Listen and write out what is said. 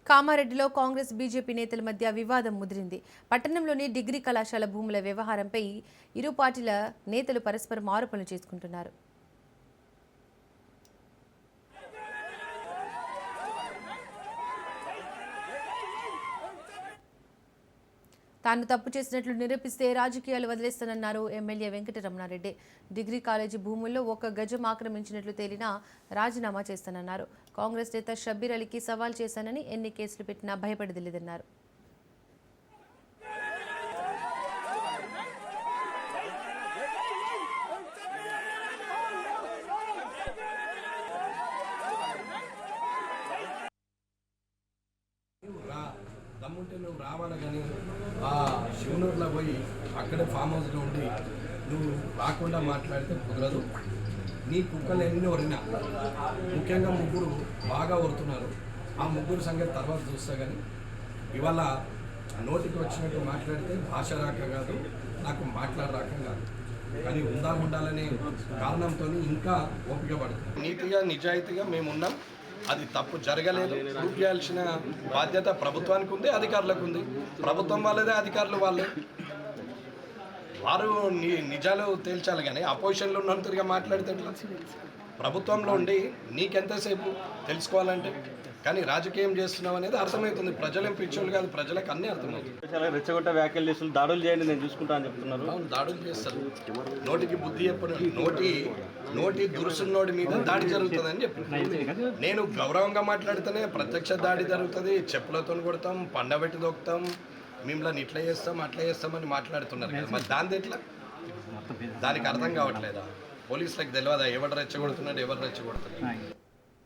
కామారెడ్డిలో కాంగ్రెస్ బీజేపీ నేతల మధ్య వివాదం ముదిరింది. పట్టణంలోని డిగ్రీ కళాశాల భూముల వ్యవహారంపై ఇరు పార్టీల నేతలు పరస్పరం ఆరోపణలు చేసుకుంటున్నారు. తాను తప్పు చేసినట్లు నిరూపిస్తే రాజకీయాలు వదిలేస్తానన్నారు ఎమ్మెల్యే వెంకటరమణారెడ్డి. డిగ్రీ కాలేజీ భూముల్లో 1 గజం ఆక్రమించినట్లు తేలినా రాజీనామా చేస్తానన్నారు. కాంగ్రెస్ నేత షబ్బీర్ అలీకి సవాల్ చేశానని ఎన్ని కేసులు పెట్టినా భయపడేది లేదన్నారు. దమ్ముంటే నువ్వు రావాలి కానీ ఆ శివనూరులో పోయి అక్కడే ఫామ్ హౌస్లో ఉండి నువ్వు రాకుండా మాట్లాడితే కుదరదు. నీ కుక్కలు ఎన్ని ఒరినా ముఖ్యంగా 3 బాగా ఒరుతున్నారు. ఆ 3 సంగతి తర్వాత చూస్తా. కానీ ఇవాళ నోటికి వచ్చినట్టు మాట్లాడితే భాష రాక కాదు, నాకు మాట్లాడరాక కాదు, కానీ ఉండాలనే కారణంతో ఇంకా ఓపిక పడుతుంది. నీతిగా నిజాయితీగా మేమున్నాం. అది తప్పు జరగలేదు. ప్రూఫ్ చేయాల్సిన బాధ్యత ప్రభుత్వానికి ఉంది, అధికారులకు ఉంది. ప్రభుత్వం వాళ్ళదే, అధికారులు వాళ్ళే. వారు నిజాలు తేల్చాలి. కానీ అపోజిషన్లో ఉన్నంతగా మాట్లాడితే ఎట్లా? ప్రభుత్వంలో ఉండి నీకెంతసేపు తెలుసుకోవాలంటే, కానీ రాజకీయం చేస్తున్నావు అనేది అర్థమవుతుంది. ప్రజలేం పిచ్చోళ్ళు కాదు, ప్రజలకు అన్నీ అర్థమవుతుంది. రెచ్చగొట్ట వ్యాఖ్యలు చేస్తున్న దాడులు చేయండి, నేను చూసుకుంటా అని చెప్తున్నారు. అవును, దాడులు చేస్తారు. నోటికి బుద్ధి చెప్పడం, నోటి దురుసున్నోడి మీద దాడి జరుగుతుందని చెప్పి నేను గౌరవంగా మాట్లాడితేనే ప్రత్యక్ష దాడి జరుగుతుంది. చెప్పులతో కొడతాం, పండబెట్టి దొక్కుతాం, మిమ్మల్ని ఇట్లా చేస్తాం అట్లా చేస్తామని మాట్లాడుతున్నారు కదా. మరి దాని ఎట్లా? దానికి అర్థం కావట్లేదా? పోలీసులకు తెలియదా ఎవరు రెచ్చగొడుతున్నాడు, ఎవరు రెచ్చగొడుతున్నారు?